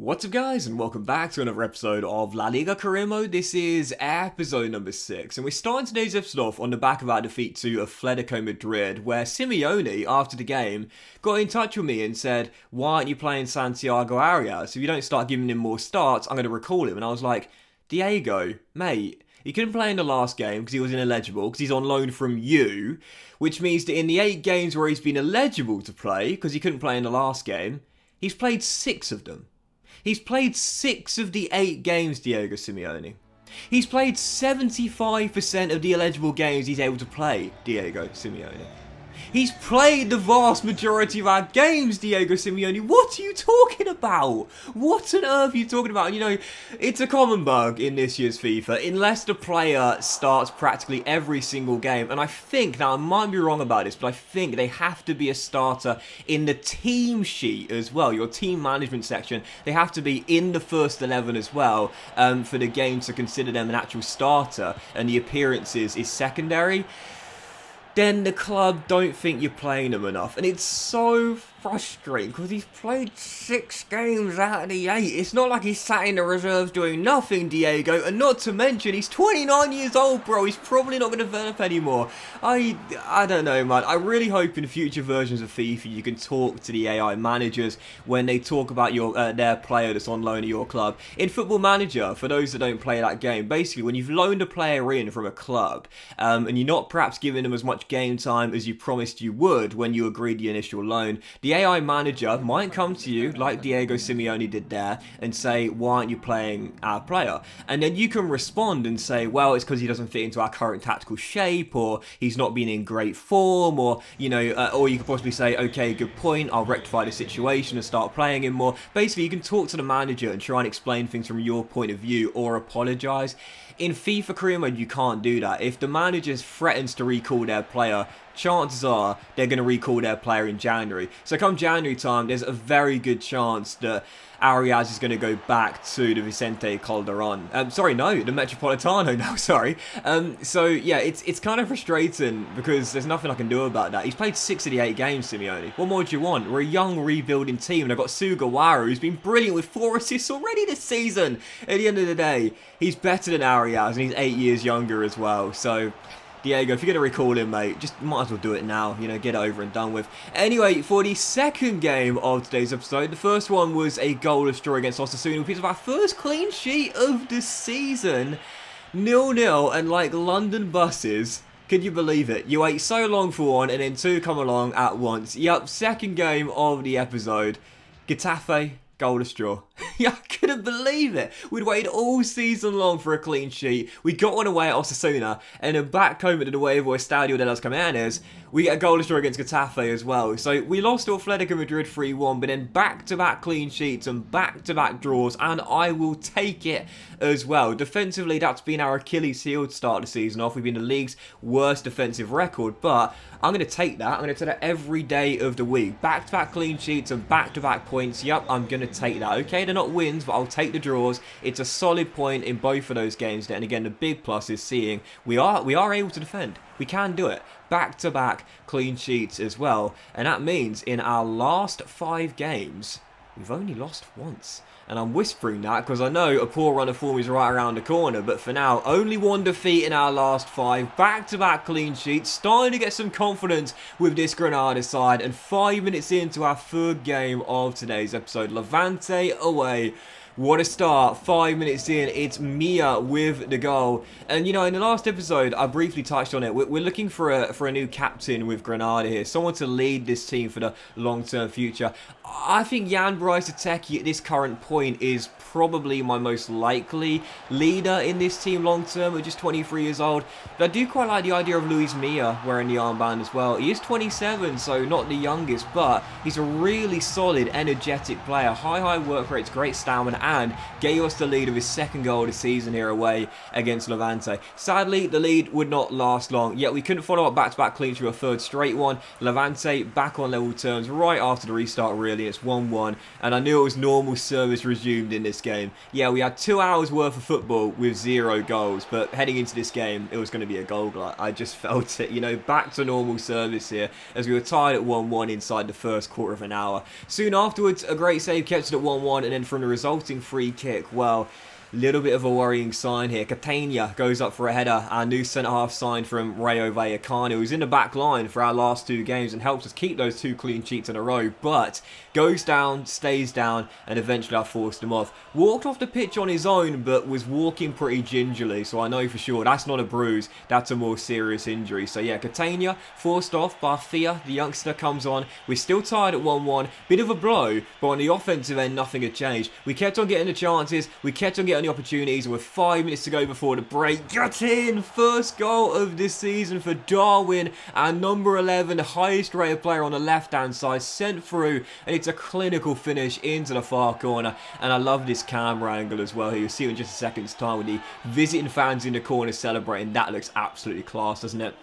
What's up guys, and welcome back to another episode of La Liga Career Mode. This is episode number 6, and we're starting today's episode off on the back of our defeat to Atletico Madrid, where Simeone, after the game, got in touch with me and said, why aren't you playing Santiago Arias? If you don't start giving him more starts, I'm going to recall him. And I was like, Diego, mate, he couldn't play in the last game because he was ineligible, because he's on loan from you, which means that in the 8 games where he's been eligible to play, because he couldn't play in the last game, he's played 6 of them. He's played 6 of the 8 games, Diego Simeone. He's played 75% of the eligible games he's able to play, Diego Simeone. He's played the vast majority of our games, Diego Simeone. What are you talking about? What on earth are you talking about? And you know, it's a common bug in this year's FIFA, unless the player starts practically every single game. And I think, now I might be wrong about this, but I think they have to be a starter in the team sheet as well, your team management section. They have to be in the first 11 as well, for the game to consider them an actual starter, and the appearances is secondary. Then the club don't think you're playing him enough. And it's so frustrating because he's played 6 games out of the 8. It's not like he's sat in the reserves doing nothing, Diego. And not to mention, he's 29 years old, bro. He's probably not going to develop anymore. I don't know, man. I really hope in future versions of FIFA you can talk to the AI managers when they talk about your their player that's on loan at your club. In Football Manager, for those that don't play that game, basically when you've loaned a player in from a club and you're not perhaps giving them as much game time as you promised you would when you agreed the initial loan, the AI manager might come to you, like Diego Simeone did there, and say, why aren't you playing our player? And then you can respond and say, well, it's because he doesn't fit into our current tactical shape, or he's not been in great form, or, you know, or you could possibly say, okay, good point, I'll rectify the situation and start playing him more. Basically, you can talk to the manager and try and explain things from your point of view, or apologise. In FIFA Career Mode, you can't do that. If the manager threatens to recall their player, chances are they're going to recall their player in January. So come January time, there's a very good chance that Arias is going to go back to the Vicente Calderon. The Metropolitano now, sorry. So yeah, it's kind of frustrating because there's nothing I can do about that. He's played 6 of the 8 games, Simeone. What more do you want? We're a young, rebuilding team, and I've got Sugawara, who's been brilliant with 4 assists already this season. At the end of the day, he's better than Arias, and he's 8 years younger as well. So Diego, if you're going to recall him, mate, just might as well do it now, you know, get it over and done with. Anyway, for the second game of today's episode, the first one was a goalless draw against Osasuna, which is our first clean sheet of the season. 0-0, and like London buses, could you believe it? You wait so long for one, and then 2 come along at once. Yup, second game of the episode. Getafe, goalless draw. Yeah, I couldn't believe it. We'd waited all season long for a clean sheet. We got one away at Osasuna, and then back home at the Nuevo Estadio de las Camanes, we get a goalless draw against Getafe as well. So we lost to Atletico Madrid 3-1, but then back-to-back clean sheets and back-to-back draws, and I will take it as well. Defensively, that's been our Achilles heel to start the season off. We've been the league's worst defensive record, but I'm going to take that. I'm going to take that every day of the week. Back-to-back clean sheets and back-to-back points. Yep, I'm going to take that. Okay, they're not wins, but I'll take the draws. It's a solid point in both of those games. And again, the big plus is seeing we are able to defend. We can do it. Back-to-back clean sheets as well. And that means in our last 5 games, we've only lost once. And I'm whispering that because I know a poor run of form is right around the corner. But for now, only 1 defeat in our last 5. Back-to-back clean sheets. Starting to get some confidence with this Granada side. And 5 minutes into our 3rd game of today's episode. Levante away. What a start. 5 minutes in, it's Mia with the goal. And, you know, in the last episode, I briefly touched on it. We're looking for a new captain with Granada here. Someone to lead this team for the long-term future. I think Jan Bryce Ateki at this current point is probably my most likely leader in this team long-term at just 23 years old. But I do quite like the idea of Luis Mia wearing the armband as well. He is 27, so not the youngest, but he's a really solid, energetic player. High work rates, great stamina, and gave us the lead of his second goal of the season here away against Levante. Sadly, the lead would not last long, yet we couldn't follow up back-to-back clean through a third straight one. Levante back on level terms right after the restart really. It's 1-1, and I knew it was normal service resumed in this game. Yeah, we had 2 hours worth of football with 0 goals, but heading into this game, it was going to be a goal glut. I just felt it, you know, back to normal service here as we were tied at 1-1 inside the first quarter of an hour. Soon afterwards, a great save kept it at 1-1, and then from the resulting free kick, well, little bit of a worrying sign here. Catania goes up for a header. Our new centre-half signed from Rayo Vallecano, who's in the back line for our last 2 games and helps us keep those 2 clean sheets in a row, but goes down, stays down, and eventually I forced him off. Walked off the pitch on his own, but was walking pretty gingerly, so I know for sure that's not a bruise, that's a more serious injury. So yeah, Catania forced off. Barthia, the youngster, comes on. We're still tied at 1-1. Bit of a blow, but on the offensive end, nothing had changed. We kept on getting the chances, we kept on getting the opportunities, and with 5 minutes to go before the break, get in! First goal of this season for Darwin, our number 11, highest rated player on the left-hand side, sent through, and it's a clinical finish into the far corner. And I love this camera angle as well here. You'll see it in just a second's time with the visiting fans in the corner celebrating. That looks absolutely class, doesn't it?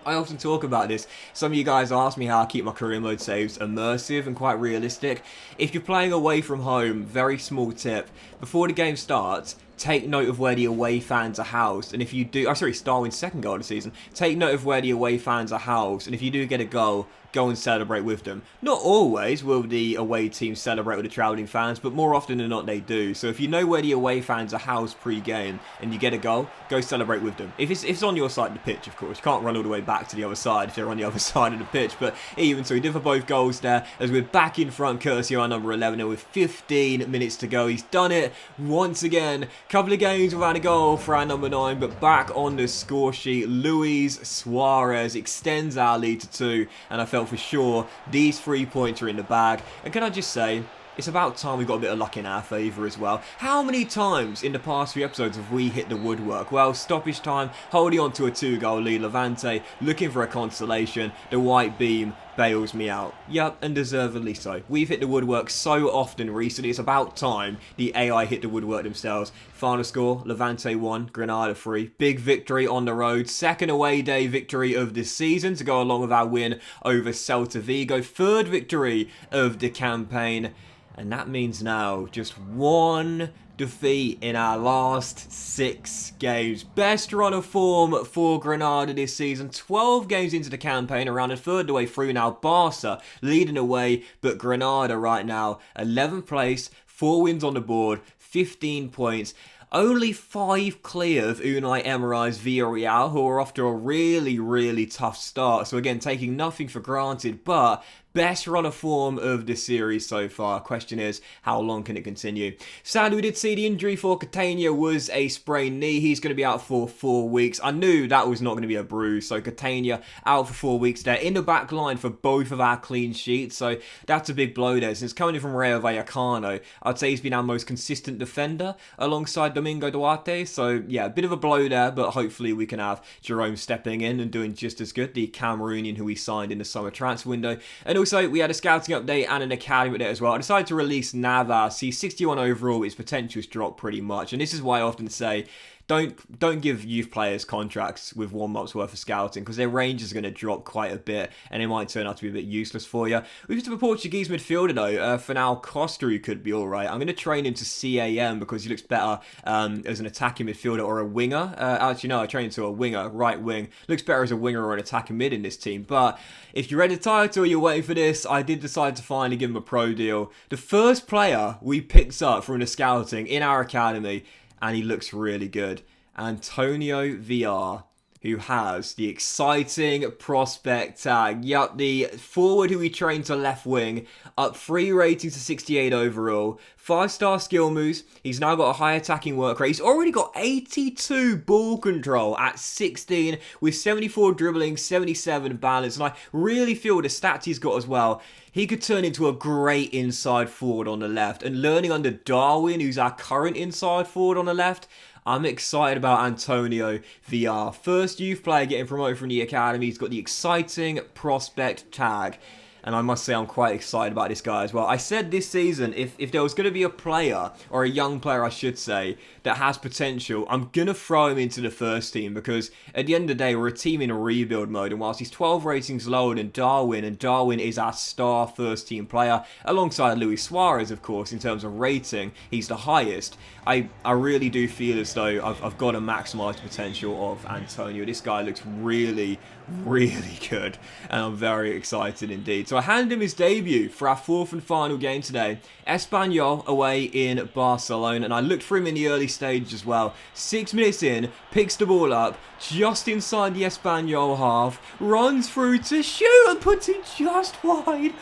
I often talk about this. Some of you guys ask me how I keep my career mode saves immersive and quite realistic. If you're playing away from home, very small tip, before the game starts, take note of where the away fans are housed. And if you do, Darwin's second goal of the season, take note of where the away fans are housed. And if you do get a goal, go and celebrate with them. Not always will the away team celebrate with the travelling fans, but more often than not they do. So if you know where the away fans are housed pre-game and you get a goal, go celebrate with them. If it's on your side of the pitch, of course. You can't run all the way back to the other side if they're on the other side of the pitch. But even so, he did for both goals there as we're back in front, courtesy of our number 11, and with 15 minutes to go. He's done it once again. Couple of games without a goal for our number 9, but back on the score sheet, Luis Suarez extends our lead to 2, and I felt for sure these 3 points are in the bag. And can I just say, it's about time we got a bit of luck in our favour as well. How many times in the past 3 episodes have we hit the woodwork? Well, stoppage time, holding on to a 2-goal lead. Levante looking for a consolation. The white beam bails me out. Yep, and deservedly so. We've hit the woodwork so often recently, it's about time the AI hit the woodwork themselves. Final score, Levante 1, Granada 3. Big victory on the road. Second away day victory of this season to go along with our win over Celta Vigo. Third victory of the campaign. And that means now just 1 defeat in our last 6 games. Best run of form for Granada this season. 12 games into the campaign, around a third of the way through now. Barca leading away, but Granada right now 11th place, 4 wins on the board, 15 points. Only 5 clear of Unai Emery's Villarreal, who are off to a really, really tough start. So again, taking nothing for granted, but best run of form of the series so far. Question is, how long can it continue? Sadly, we did see the injury for Catania was a sprained knee. He's going to be out for 4 weeks. I knew that was not going to be a bruise. So Catania out for 4 weeks there. In the back line for both of our clean sheets. So that's a big blow there. Since coming from Rayo Vallecano, I'd say he's been our most consistent defender alongside Domingo Duarte. So yeah, a bit of a blow there, but hopefully we can have Jerome stepping in and doing just as good. The Cameroonian who we signed in the summer transfer window. And also, we had a scouting update and an academy update as well. I decided to release Navas. He's 61 overall. His potential's dropped pretty much. And this is why I often say, don't give youth players contracts with 1 month's worth of scouting, because their range is going to drop quite a bit and it might turn out to be a bit useless for you. We have a Portuguese midfielder though, Fanal Costa, who could be alright. I'm going to train him to CAM because he looks better as an attacking midfielder or a winger. Actually no, I trained him to a winger, right wing. Looks better as a winger or an attacking mid in this team. But if you read the title, you're waiting for this, I did decide to finally give him a pro deal. The first player we picked up from the scouting in our academy, and he looks really good. Antonio VR, who has the exciting prospect tag. Yup, the forward who we trained to left wing, up 3 ratings to 68 overall, 5-star skill moves. He's now got a high attacking work rate. He's already got 82 ball control at 16 with 74 dribbling, 77 balance. And I really feel the stats he's got as well, he could turn into a great inside forward on the left. And learning under Darwin, who's our current inside forward on the left, I'm excited about Antonio VR. First youth player getting promoted from the academy. He's got the exciting prospect tag. and I must say I'm quite excited about this guy as well. I said this season, if there was going to be a player, or a young player I should say, that has potential, I'm going to throw him into the first team, because at the end of the day, we're a team in a rebuild mode, and whilst he's 12 ratings lower than Darwin, and Darwin is our star first team player, alongside Luis Suarez, of course, in terms of rating, he's the highest. I really do feel as though I've got to maximise the potential of Antonio. This guy looks really, really good, and I'm very excited indeed. So I handed him his debut for our fourth and final game today. Espanyol away in Barcelona, and I looked for him in the early stage as well. 6 minutes in, picks the ball up just inside the Espanyol half, runs through to shoot and puts it just wide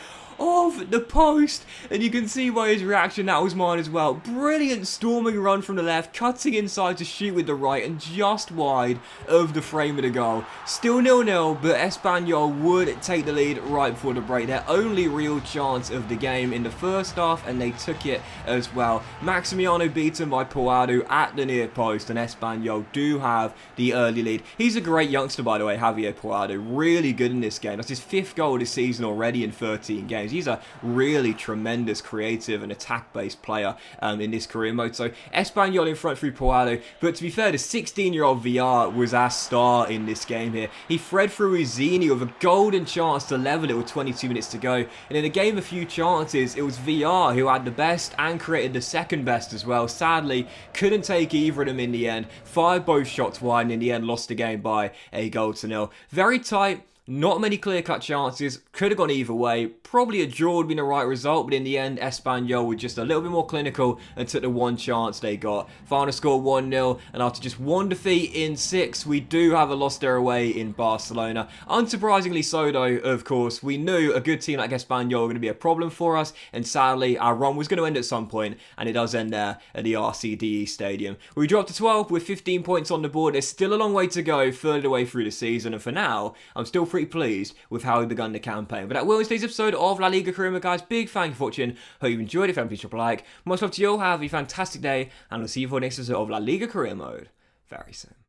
of the post, and you can see by his reaction that was mine as well. Brilliant storming run from the left, cutting inside to shoot with the right, and just wide of the frame of the goal. Still 0-0, but Espanyol would take the lead right before the break. Their only real chance of the game in the first half, and they took it as well. Maximiano beaten by Puado at the near post, and Espanyol do have the early lead. He's a great youngster, by the way, Javier Puado. Really good in this game. That's his 5th goal this season already in 13 games. He's a really tremendous, creative and attack-based player in this career mode. So Espanyol in front through Puado. But to be fair, the 16-year-old VR was our star in this game here. He thread through Uzzini with a golden chance to level it with 22 minutes to go. And in a game of few chances, it was VR who had the best and created the second best as well. Sadly, couldn't take either of them in the end. Fired both shots wide, and in the end lost the game by a goal to nil. Very tight. Not many clear-cut chances, could have gone either way. Probably a draw would have been the right result, but in the end, Espanyol were just a little bit more clinical and took the one chance they got. Final score 1-0, and after just one defeat in 6, we do have a loss there away in Barcelona. Unsurprisingly so though, of course, we knew a good team like Espanyol were going to be a problem for us, and sadly, our run was going to end at some point, and it does end there at the RCDE Stadium. We dropped to 12 with 15 points on the board. There's still a long way to go, further of the way through the season, and for now, I'm still pretty pleased with how we begun the campaign. But that will end today's episode of La Liga Career, guys. Big thank you for watching. Hope you enjoyed it. If you haven't, please drop a like. Much love to you all. Have a fantastic day, and I'll see you for the next episode of La Liga Career Mode very soon.